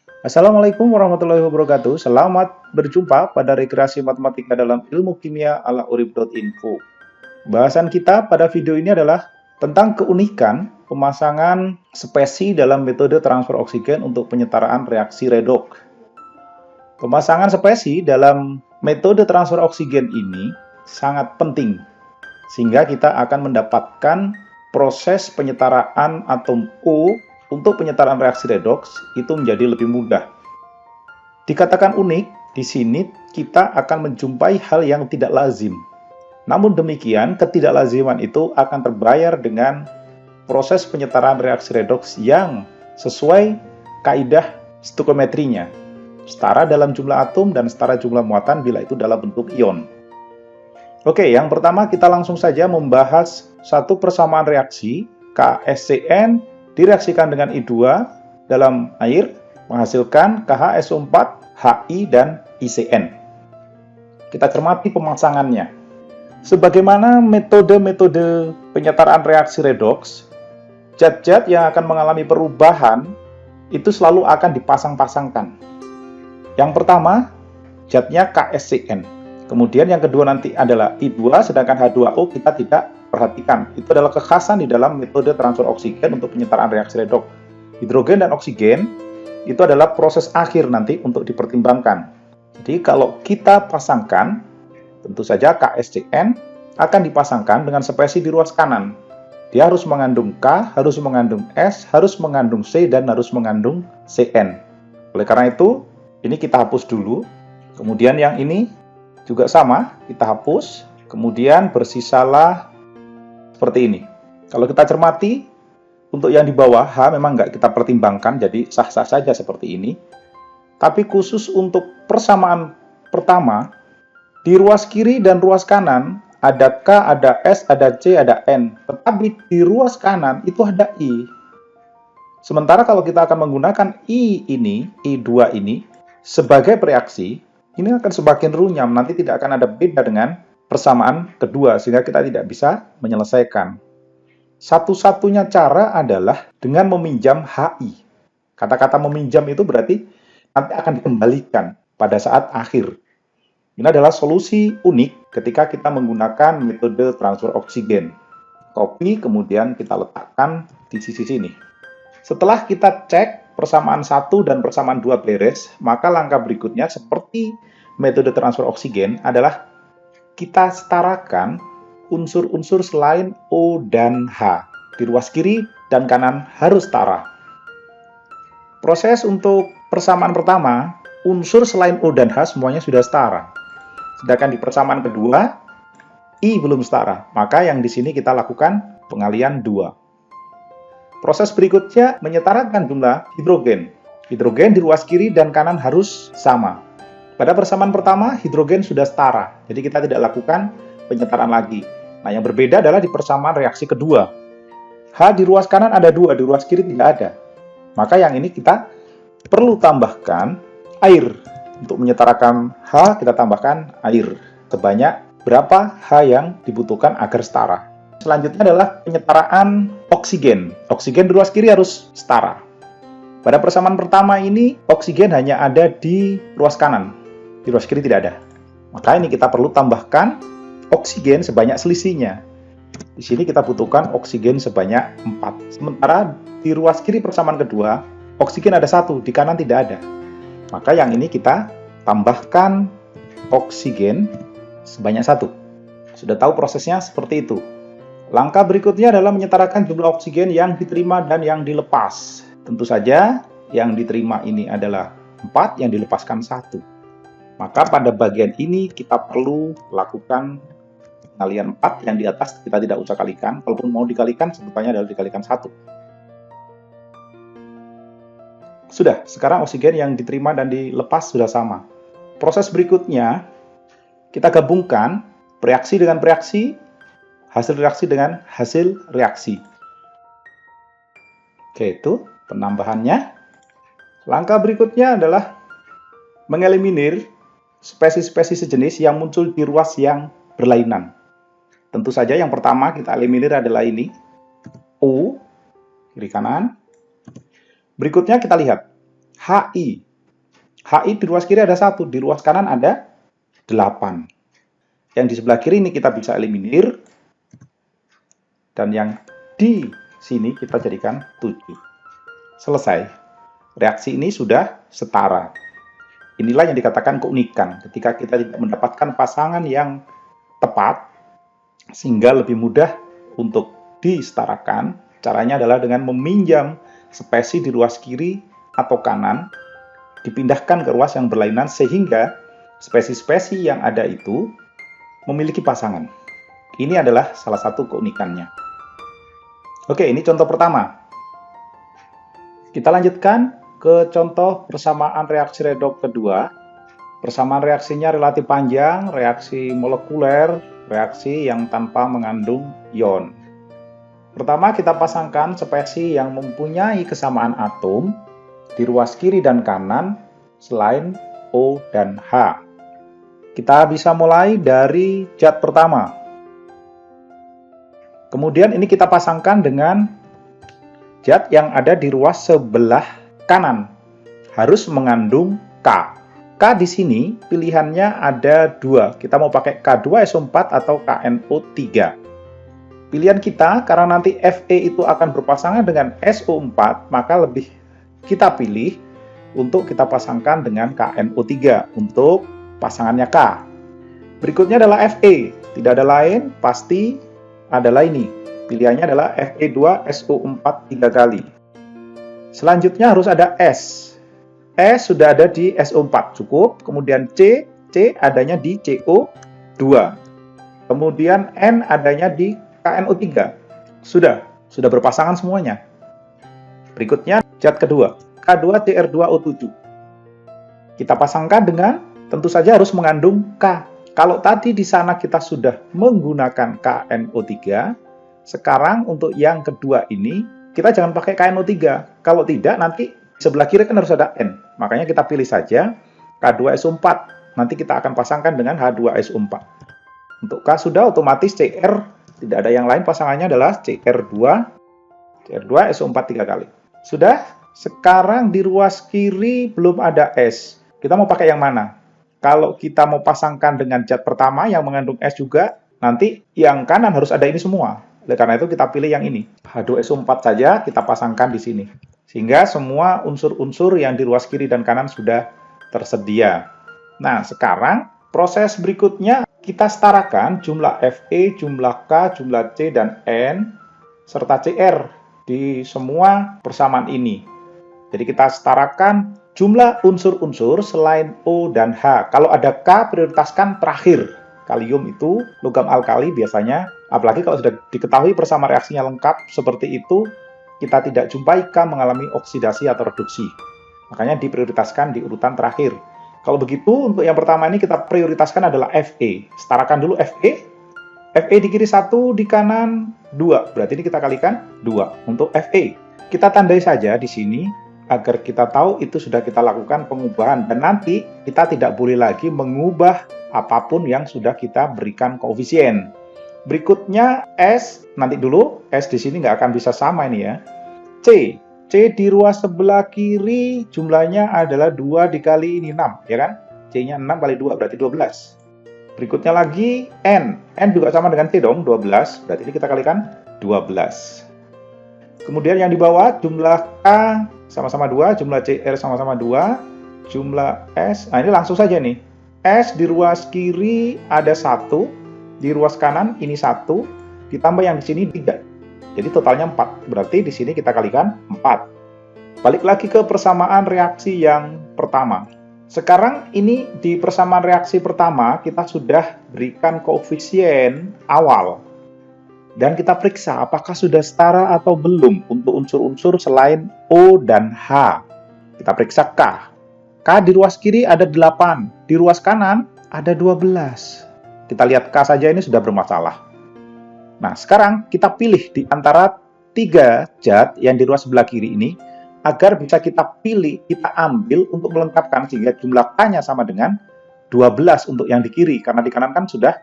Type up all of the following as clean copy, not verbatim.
Assalamualaikum warahmatullahi wabarakatuh. Selamat berjumpa pada rekreasi matematika dalam ilmu kimia ala urip.info. Bahasan kita pada video ini adalah tentang keunikan pemasangan spesi dalam metode transfer oksigen untuk penyetaraan reaksi redoks. Pemasangan spesi dalam metode transfer oksigen ini sangat penting, sehingga kita akan mendapatkan proses penyetaraan atom O untuk penyetaraan reaksi redoks itu menjadi lebih mudah. Dikatakan unik, di sini kita akan menjumpai hal yang tidak lazim. Namun demikian, ketidaklaziman itu akan terbayar dengan proses penyetaraan reaksi redoks yang sesuai kaidah stoikiometrinya. Setara dalam jumlah atom dan setara jumlah muatan bila itu dalam bentuk ion. Oke, yang pertama kita langsung saja membahas satu persamaan reaksi KSCN direaksikan dengan I2 dalam air menghasilkan KHSO4, HI, dan ICN. Kita cermati pemasangannya. Sebagaimana metode-metode penyetaraan reaksi redoks, zat-zat yang akan mengalami perubahan itu selalu akan dipasang-pasangkan. Yang pertama, zatnya KSCN. Kemudian yang kedua nanti adalah I2, sedangkan H2O kita tidak perhatikan. Itu adalah kekhasan di dalam metode transfer oksigen untuk penyetaraan reaksi redoks. Hidrogen dan oksigen itu adalah proses akhir nanti untuk dipertimbangkan. Jadi kalau kita pasangkan, tentu saja KSCN akan dipasangkan dengan spesi di ruas kanan. Dia harus mengandung K, harus mengandung S, harus mengandung C, dan harus mengandung Cn. Oleh karena itu, ini kita hapus dulu. Kemudian yang ini juga sama, kita hapus. Kemudian bersisalah seperti ini. Kalau kita cermati, untuk yang di bawah H memang nggak kita pertimbangkan, jadi sah-sah saja seperti ini. Tapi khusus untuk persamaan pertama, di ruas kiri dan ruas kanan, ada K, ada S, ada C, ada N. Tetapi di ruas kanan itu ada I. Sementara kalau kita akan menggunakan I ini, I2 ini, sebagai bereaksi, ini akan semakin runyam, nanti tidak akan ada beda dengan persamaan kedua, sehingga kita tidak bisa menyelesaikan. Satu-satunya cara adalah dengan meminjam HI. Kata-kata meminjam itu berarti nanti akan dikembalikan pada saat akhir. Ini adalah solusi unik ketika kita menggunakan metode transfer oksigen. Copy, kemudian kita letakkan di sisi sini. Setelah kita cek persamaan 1 dan persamaan 2 beres, maka langkah berikutnya seperti metode transfer oksigen adalah kita setarakan unsur-unsur selain O dan H. Di ruas kiri dan kanan harus setara. Proses untuk persamaan pertama, unsur selain O dan H semuanya sudah setara. Sedangkan di persamaan kedua, I belum setara. Maka yang di sini kita lakukan pengalian 2. Proses berikutnya menyetarakan jumlah hidrogen. Hidrogen di ruas kiri dan kanan harus sama. Pada persamaan pertama, hidrogen sudah setara, jadi kita tidak lakukan penyetaraan lagi. Nah, yang berbeda adalah di persamaan reaksi kedua. H di ruas kanan ada 2, di ruas kiri tidak ada. Maka yang ini kita perlu tambahkan air. Untuk menyetarakan H, kita tambahkan air. Sebanyak berapa H yang dibutuhkan agar setara. Selanjutnya adalah penyetaraan oksigen. Oksigen di ruas kiri harus setara. Pada persamaan pertama ini, oksigen hanya ada di ruas kanan. Di ruas kiri tidak ada. Maka ini kita perlu tambahkan oksigen sebanyak selisihnya. Di sini kita butuhkan oksigen sebanyak 4. Sementara di ruas kiri persamaan kedua, oksigen ada 1, di kanan tidak ada. Maka yang ini kita tambahkan oksigen sebanyak 1. Sudah tahu prosesnya seperti itu. Langkah berikutnya adalah menyetarakan jumlah oksigen yang diterima dan yang dilepas. Tentu saja yang diterima ini adalah 4, yang dilepaskan 1. Maka pada bagian ini kita perlu lakukan pengalian 4, yang di atas kita tidak usah kalikan. Kalaupun mau dikalikan, sebutannya adalah dikalikan 1. Sudah, sekarang oksigen yang diterima dan dilepas sudah sama. Proses berikutnya, kita gabungkan reaksi dengan reaksi, hasil reaksi dengan hasil reaksi. Oke, itu penambahannya. Langkah berikutnya adalah mengeliminir spesies-spesies sejenis yang muncul di ruas yang berlainan. Tentu saja yang pertama kita eliminir adalah ini, O, kiri kanan. Berikutnya kita lihat, HI. HI di ruas kiri ada 1, di ruas kanan ada 8. Yang di sebelah kiri ini kita bisa eliminir, dan yang di sini kita jadikan 7. Selesai. Reaksi ini sudah setara. Inilah yang dikatakan keunikan, ketika kita tidak mendapatkan pasangan yang tepat, sehingga lebih mudah untuk disetarakan. Caranya adalah dengan meminjam spesi di ruas kiri atau kanan, dipindahkan ke ruas yang berlainan, sehingga spesi-spesi yang ada itu memiliki pasangan. Ini adalah salah satu keunikannya. Oke, ini contoh pertama. Kita lanjutkan ke contoh persamaan reaksi redoks kedua. Persamaan reaksinya relatif panjang, reaksi molekuler, reaksi yang tanpa mengandung ion. Pertama, kita pasangkan spesi yang mempunyai kesamaan atom di ruas kiri dan kanan selain O dan H. Kita bisa mulai dari zat pertama. Kemudian ini kita pasangkan dengan zat yang ada di ruas sebelah kanan. Harus mengandung K. K di sini pilihannya ada 2. Kita mau pakai K2SO4 atau KNO3. Pilihan kita, karena nanti Fe itu akan berpasangan dengan SO4, maka lebih kita pilih untuk kita pasangkan dengan KNO3 untuk pasangannya K. Berikutnya adalah Fe. Tidak ada lain, pasti adalah ini. Pilihannya adalah Fe2SO4 3 kali. Selanjutnya harus ada S. S sudah ada di SO4, cukup. Kemudian C adanya di CO2. Kemudian N adanya di KNO3. Sudah berpasangan semuanya. Berikutnya zat kedua, K2CR2O7. Kita pasangkan dengan, tentu saja harus mengandung K. Kalau tadi di sana kita sudah menggunakan KNO3, sekarang untuk yang kedua ini, kita jangan pakai KNO3. Kalau tidak, nanti sebelah kiri kan harus ada N. Makanya kita pilih saja K2SO4. Nanti kita akan pasangkan dengan H2SO4. Untuk K sudah otomatis CR, tidak ada yang lain, pasangannya adalah CR2SO4 3 kali. Sudah, sekarang di ruas kiri belum ada S. Kita mau pakai yang mana? Kalau kita mau pasangkan dengan zat pertama yang mengandung S juga, nanti yang kanan harus ada ini semua. Oleh karena itu kita pilih yang ini. H2SO4 saja kita pasangkan di sini. Sehingga semua unsur-unsur yang di ruas kiri dan kanan sudah tersedia. Nah, sekarang proses berikutnya kita setarakan jumlah Fe, jumlah K, jumlah C, dan N, serta CR di semua persamaan ini. Jadi kita setarakan jumlah unsur-unsur selain O dan H. Kalau ada K, prioritaskan terakhir. Kalium itu logam alkali biasanya, apalagi kalau sudah diketahui persamaan reaksinya lengkap seperti itu, kita tidak jumpai K mengalami oksidasi atau reduksi. Makanya diprioritaskan di urutan terakhir. Kalau begitu, untuk yang pertama ini kita prioritaskan adalah Fe. Setarakan dulu Fe. Fe di kiri 1, di kanan 2. Berarti ini kita kalikan 2 untuk Fe. Kita tandai saja di sini, agar kita tahu itu sudah kita lakukan pengubahan. Dan nanti kita tidak boleh lagi mengubah apapun yang sudah kita berikan koefisien. Berikutnya S, nanti dulu, S di sini nggak akan bisa sama ini ya. C di ruas sebelah kiri jumlahnya adalah 2 dikali ini 6, ya kan? C-nya 6 kali 2, berarti 12. Berikutnya lagi N juga sama dengan C dong, 12, berarti ini kita kalikan 12. Kemudian yang di bawah, jumlah K sama-sama 2, jumlah CR sama-sama 2, jumlah S, nah ini langsung saja nih. S di ruas kiri ada 1, di ruas kanan ini 1, ditambah yang di sini 3. Jadi totalnya 4, berarti di sini kita kalikan 4. Balik lagi ke persamaan reaksi yang pertama. Sekarang ini di persamaan reaksi pertama, kita sudah berikan koefisien awal. Dan kita periksa apakah sudah setara atau belum untuk unsur-unsur selain O dan H. Kita periksa K. K di ruas kiri ada 8, di ruas kanan ada 12. Kita lihat K saja ini sudah bermasalah. Nah, sekarang kita pilih di antara 3 zat yang di ruas sebelah kiri ini, agar bisa kita pilih, kita ambil untuk melengkapkan, sehingga jumlah K-nya sama dengan 12 untuk yang di kiri. Karena di kanan kan sudah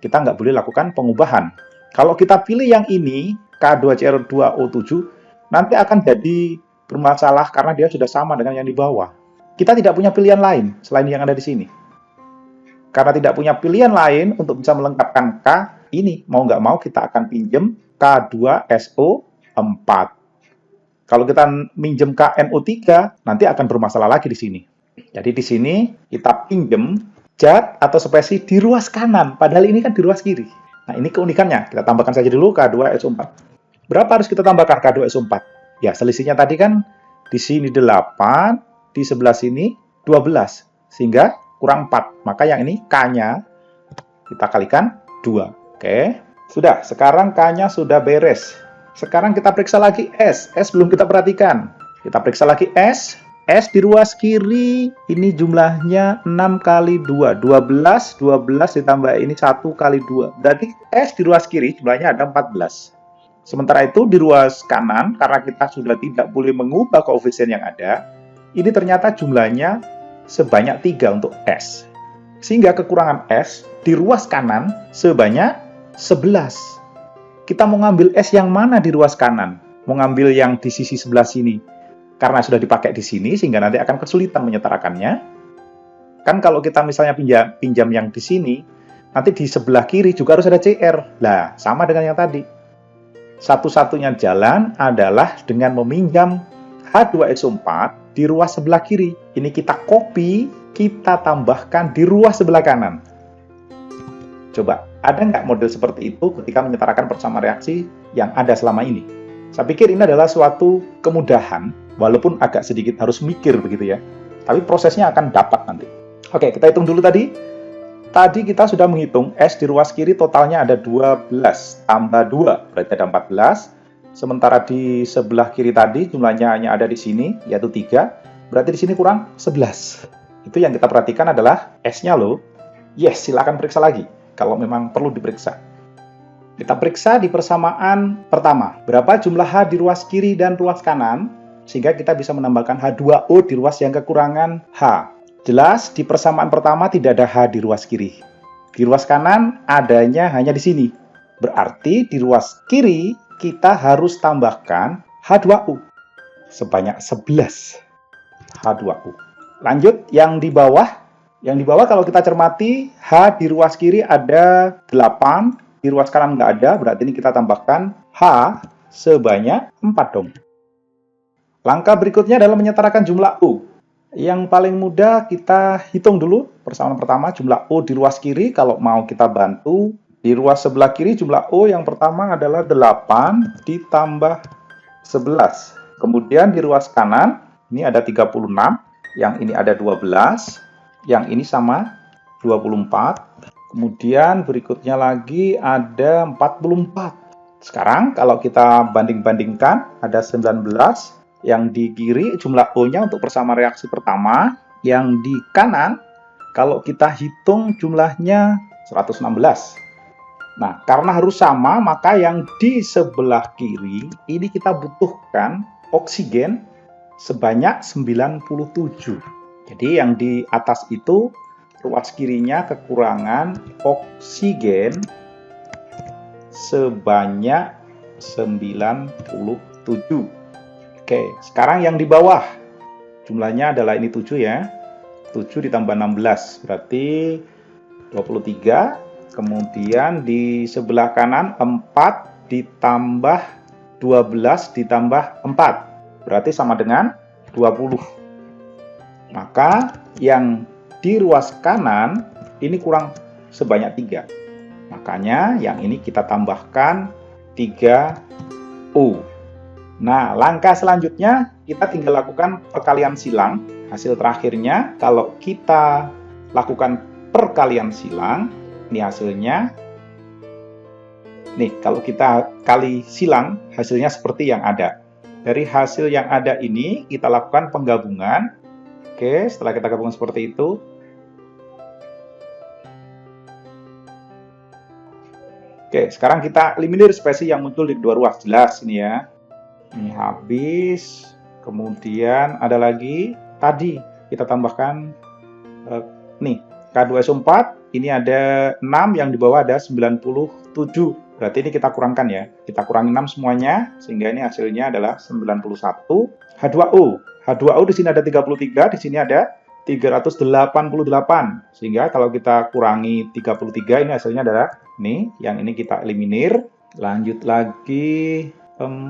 kita nggak boleh lakukan pengubahan. Kalau kita pilih yang ini, K2CR2O7, nanti akan jadi bermasalah karena dia sudah sama dengan yang di bawah. Kita tidak punya pilihan lain selain yang ada di sini. Karena tidak punya pilihan lain untuk bisa melengkapkan K, ini mau nggak mau kita akan pinjem K2SO4. Kalau kita minjem KNO3, nanti akan bermasalah lagi di sini. Jadi di sini kita pinjem zat atau spesi di ruas kanan, padahal ini kan di ruas kiri. Nah, ini keunikannya. Kita tambahkan saja dulu K2SO4. Berapa harus kita tambahkan K2SO4? Ya, selisihnya tadi kan di sini 8, di sebelah sini 12. Sehingga kurang 4. Maka yang ini K-nya kita kalikan 2. Oke. Sudah, sekarang K-nya sudah beres. Sekarang kita periksa lagi S. S belum kita perhatikan. Kita periksa lagi S. S di ruas kiri, ini jumlahnya 6 kali 2. 12, 12 ditambah ini 1 kali 2. Berarti S di ruas kiri jumlahnya ada 14. Sementara itu di ruas kanan, karena kita sudah tidak boleh mengubah koefisien yang ada, ini ternyata jumlahnya sebanyak 3 untuk S. Sehingga kekurangan S di ruas kanan sebanyak 11. Kita mau ngambil S yang mana di ruas kanan? Mau ngambil yang di sisi sebelah sini. Karena sudah dipakai di sini, sehingga nanti akan kesulitan menyetarakannya. Kan kalau kita misalnya pinjam yang di sini, nanti di sebelah kiri juga harus ada CR. Lah, sama dengan yang tadi. Satu-satunya jalan adalah dengan meminjam H2SO4 di ruas sebelah kiri. Ini kita copy, kita tambahkan di ruas sebelah kanan. Coba, ada nggak model seperti itu ketika menyetarakan persamaan reaksi yang ada selama ini? Saya pikir ini adalah suatu kemudahan, walaupun agak sedikit harus mikir begitu ya. Tapi prosesnya akan dapat nanti. Oke, kita hitung dulu tadi. Tadi kita sudah menghitung S di ruas kiri totalnya ada 12 tambah 2, berarti ada 14. Sementara di sebelah kiri tadi jumlahnya hanya ada di sini, yaitu 3. Berarti di sini kurang 11. Itu yang kita perhatikan adalah S-nya loh. Yes, silakan periksa lagi kalau memang perlu diperiksa. Kita periksa di persamaan pertama. Berapa jumlah H di ruas kiri dan ruas kanan, sehingga kita bisa menambahkan H2O di ruas yang kekurangan H. Jelas, di persamaan pertama tidak ada H di ruas kiri. Di ruas kanan adanya hanya di sini. Berarti di ruas kiri kita harus tambahkan H2O. Sebanyak 11 H2O. Lanjut, yang di bawah. Yang di bawah kalau kita cermati, H di ruas kiri ada 8, di ruas kanan nggak ada, berarti ini kita tambahkan H sebanyak 4 dong. Langkah berikutnya adalah menyetarakan jumlah O. Yang paling mudah kita hitung dulu. Persamaan pertama jumlah O di ruas kiri. Kalau mau kita bantu, di ruas sebelah kiri jumlah O yang pertama adalah 8 ditambah 11. Kemudian di ruas kanan, ini ada 36. Yang ini ada 12. Yang ini sama 24. Kemudian berikutnya lagi ada 44. Sekarang kalau kita banding-bandingkan, ada 19. Yang di kiri jumlah O-nya untuk persamaan reaksi pertama. Yang di kanan, kalau kita hitung jumlahnya 116. Nah, karena harus sama, maka yang di sebelah kiri, ini kita butuhkan oksigen sebanyak 97. Jadi yang di atas itu, ruas kirinya kekurangan oksigen sebanyak 97. Oke, sekarang yang di bawah. Jumlahnya adalah ini 7 ya. 7 ditambah 16, berarti 23. Kemudian di sebelah kanan 4 ditambah 12 ditambah 4. Berarti sama dengan 20. Maka yang di ruas kanan ini kurang sebanyak 3. Makanya yang ini kita tambahkan 3O. Nah, langkah selanjutnya kita tinggal lakukan perkalian silang. Hasil terakhirnya, kalau kita lakukan perkalian silang, ini hasilnya. Nih, kalau kita kali silang, hasilnya seperti yang ada. Dari hasil yang ada ini, kita lakukan penggabungan. Oke, setelah kita gabungkan seperti itu. Oke, sekarang kita eliminir spesi yang muncul di kedua ruas. Jelas ini ya. Ini habis. Kemudian ada lagi. Tadi kita tambahkan nih K2SO4 ini ada 6, yang di bawah ada 97. Berarti ini kita kurangkan ya. Kita kurangi 6 semuanya, sehingga ini hasilnya adalah 91. H2O. H2O di sini ada 33, di sini ada 388. Sehingga kalau kita kurangi 33, ini hasilnya adalah ini, yang ini kita eliminir. Lanjut lagi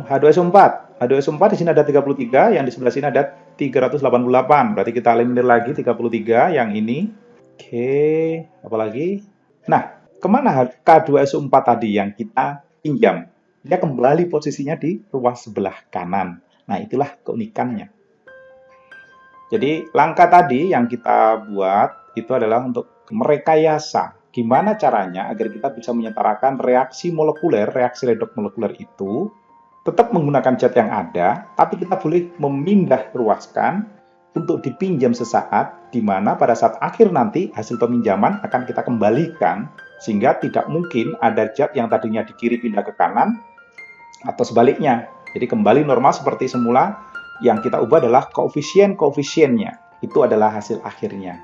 H2SO4. H2SO4 di sini ada 33, yang di sebelah sini ada 388. Berarti kita eliminir lagi 33 yang ini. Oke, apalagi? Nah, kemana K2SO4 tadi yang kita pinjam? Dia kembali posisinya di ruas sebelah kanan. Nah, itulah keunikannya. Jadi, langkah tadi yang kita buat itu adalah untuk merekayasa gimana caranya agar kita bisa menyetarakan reaksi molekuler, reaksi redoks molekuler itu tetap menggunakan zat yang ada, tapi kita boleh memindah ruaskan untuk dipinjam sesaat, di mana pada saat akhir nanti hasil peminjaman akan kita kembalikan, sehingga tidak mungkin ada zat yang tadinya di kiri pindah ke kanan, atau sebaliknya. Jadi kembali normal seperti semula, yang kita ubah adalah koefisien-koefisiennya. Itu adalah hasil akhirnya.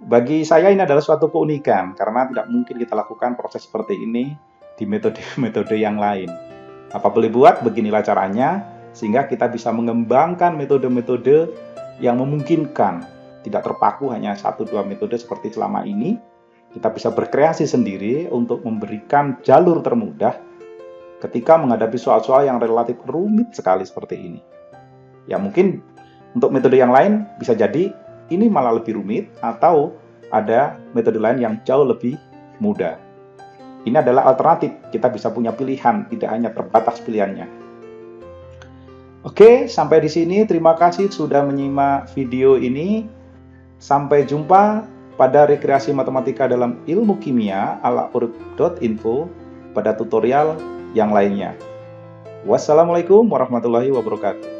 Bagi saya ini adalah suatu keunikan, karena tidak mungkin kita lakukan proses seperti ini di metode-metode yang lain. Apa boleh buat, beginilah caranya, sehingga kita bisa mengembangkan metode-metode yang memungkinkan, tidak terpaku hanya 1-2 metode seperti selama ini. Kita bisa berkreasi sendiri untuk memberikan jalur termudah ketika menghadapi soal-soal yang relatif rumit sekali seperti ini. Ya mungkin untuk metode yang lain bisa jadi ini malah lebih rumit, atau ada metode lain yang jauh lebih mudah. Ini adalah alternatif, kita bisa punya pilihan, tidak hanya terbatas pilihannya. Oke, sampai di sini. Terima kasih sudah menyimak video ini. Sampai jumpa pada rekreasi matematika dalam ilmu kimia ala urip.info pada tutorial yang lainnya. Wassalamualaikum warahmatullahi wabarakatuh.